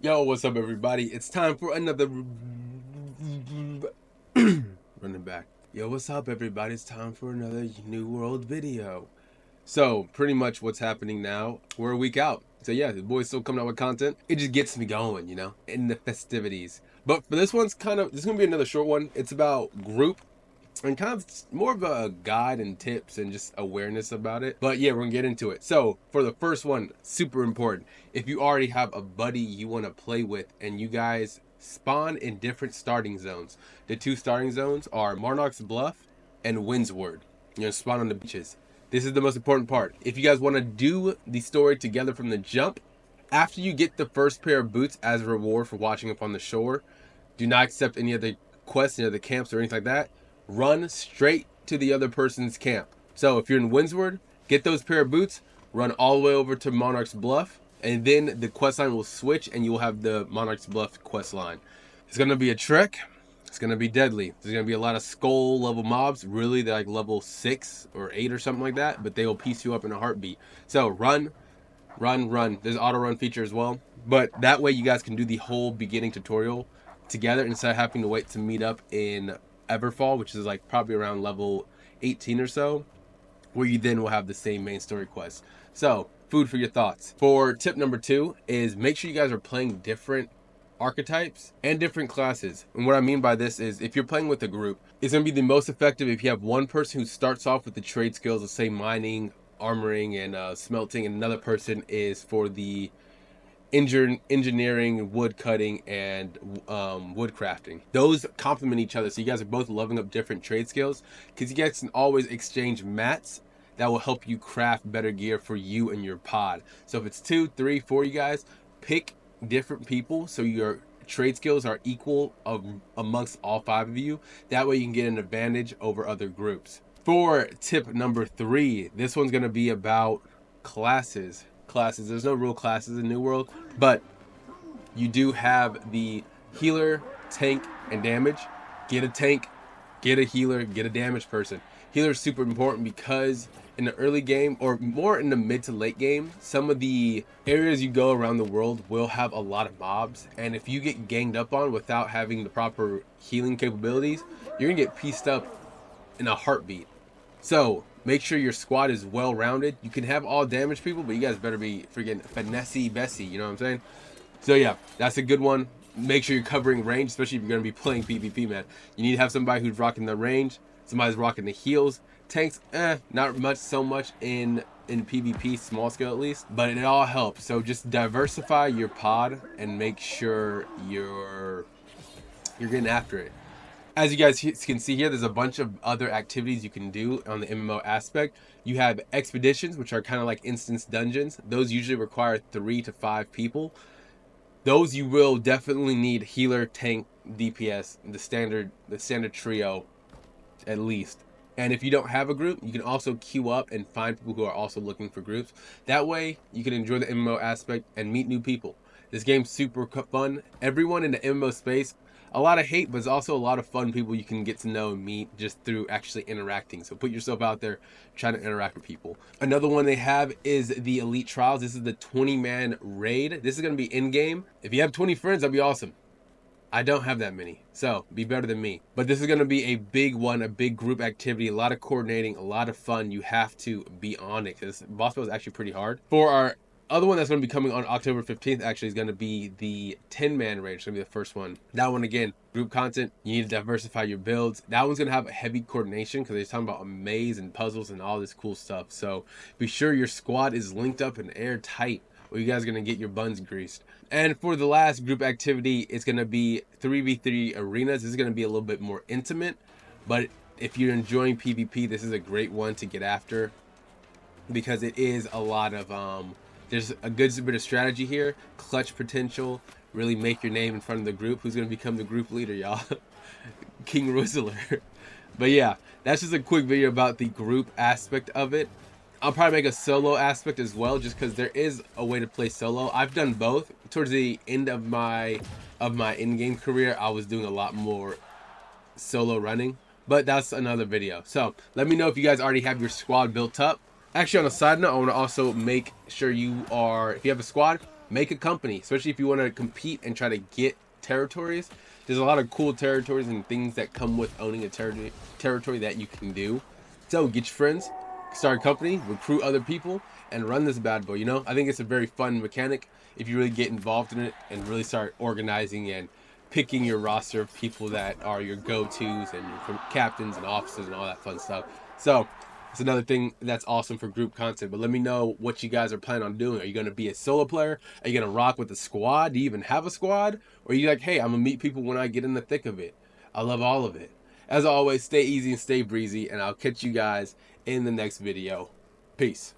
Yo, what's up, everybody? It's time for another running back. Yo, what's up, everybody? It's time for another New World video. So, pretty much what's happening now, we're a week out. So yeah, the boy's still coming out with content. It just gets me going, in the festivities. But for this one's this is gonna be another short one. It's about group and kind of more of a guide and tips and just awareness about it. But yeah, we're gonna get into it. So for the first one, super important. If you already have a buddy you want to play with and you guys spawn in different starting zones, the two starting zones are Monarch's Bluff and Windsward. Spawn on the beaches. This is the most important part. If you guys want to do the story together from the jump, after you get the first pair of boots as a reward for watching up on the shore, do not accept any other quests, any other camps, or anything like that. Run straight to the other person's camp. So if you're in Windsward, get those pair of boots, run all the way over to Monarch's Bluff, and then the quest line will switch and you will have the Monarch's Bluff quest line. It's going to be a trek. It's going to be deadly. There's going to be a lot of skull level mobs. Really, they're like level 6 or 8 or something like that, but they will piece you up in a heartbeat. So run, run. There's auto run feature as well. But that way you guys can do the whole beginning tutorial together instead of having to wait to meet up in Everfall, which is like probably around level 18 or so, where you then will have the same main story quest. So, food for your thoughts. For tip number 2 is make sure you guys are playing different archetypes and different classes. And what I mean by this is if you're playing with a group, it's going to be the most effective if you have one person who starts off with the trade skills of, say, mining, armoring, and smelting, and another person is for the engineering, wood cutting, and wood crafting. Those complement each other, so you guys are both leveling up different trade skills, because you guys can always exchange mats that will help you craft better gear for you and your pod. So if it's 2, 3, 4 you guys, pick different people so your trade skills are equal amongst all 5 of you. That way you can get an advantage over other groups. For tip number 3, this one's going to be about classes. There's no real classes in New World, but you do have the healer, tank, and damage. Get a tank, get a healer, get a damage person. Healer is super important because in the early game, or more in the mid to late game, some of the areas you go around the world will have a lot of mobs, and if you get ganged up on without having the proper healing capabilities, you're gonna get pieced up in a heartbeat. So make sure your squad is well rounded. You can have all damage people, but you guys better be freaking finessey Bessie, you know what I'm saying? So yeah, that's a good one. Make sure you're covering range, especially if you're gonna be playing PvP, man. You need to have somebody who's rocking the range, somebody's rocking the heals. Tanks, not much so much in PvP, small scale at least, but it all helps. So just diversify your pod and make sure you're getting after it. As you guys can see here, there's a bunch of other activities you can do on the MMO aspect. You have expeditions, which are kind of like instance dungeons. Those usually require 3 to 5 people. Those you will definitely need healer, tank, DPS, the standard trio at least. And if you don't have a group, you can also queue up and find people who are also looking for groups. That way, you can enjoy the MMO aspect and meet new people. This game's super fun. Everyone in the MMO space, a lot of hate, but it's also a lot of fun people you can get to know and meet just through actually interacting. So put yourself out there, trying to interact with people. Another one they have is the Elite Trials. This is the 20-man raid. This is going to be in-game. If you have 20 friends, that'd be awesome. I don't have that many, so be better than me. But this is going to be a big one, a big group activity, a lot of coordinating, a lot of fun. You have to be on it because boss battle is actually pretty hard. For our other one that's going to be coming on October 15th actually is going to be the 10-man raid. It's going to be the first one. That one, again, group content. You need to diversify your builds. That one's going to have a heavy coordination because they're talking about a maze and puzzles and all this cool stuff. So be sure your squad is linked up and airtight, or you guys are going to get your buns greased. And for the last group activity, it's going to be 3v3 arenas. This is going to be a little bit more intimate, but if you're enjoying PvP, this is a great one to get after because it is a lot of there's a good bit of strategy here, clutch potential, really make your name in front of the group. Who's going to become the group leader, y'all? King Rizzler. But yeah, that's just a quick video about the group aspect of it. I'll probably make a solo aspect as well, just because there is a way to play solo. I've done both. Towards the end of my in-game career, I was doing a lot more solo running, but that's another video. So let me know if you guys already have your squad built up. Actually, on a side note, I want to also make sure if you have a squad, make a company, especially if you want to compete and try to get territories. There's a lot of cool territories and things that come with owning a territory that you can do. So get your friends, start a company, recruit other people, and run this bad boy. You know, I think it's a very fun mechanic if you really get involved in it and really start organizing and picking your roster of people that are your go-tos and your captains and officers and all that fun stuff. So it's another thing that's awesome for group content. But let me know what you guys are planning on doing. Are you going to be a solo player? Are you going to rock with a squad? Do you even have a squad? Or are you like, hey, I'm going to meet people when I get in the thick of it? I love all of it. As always, stay easy and stay breezy, and I'll catch you guys in the next video. Peace.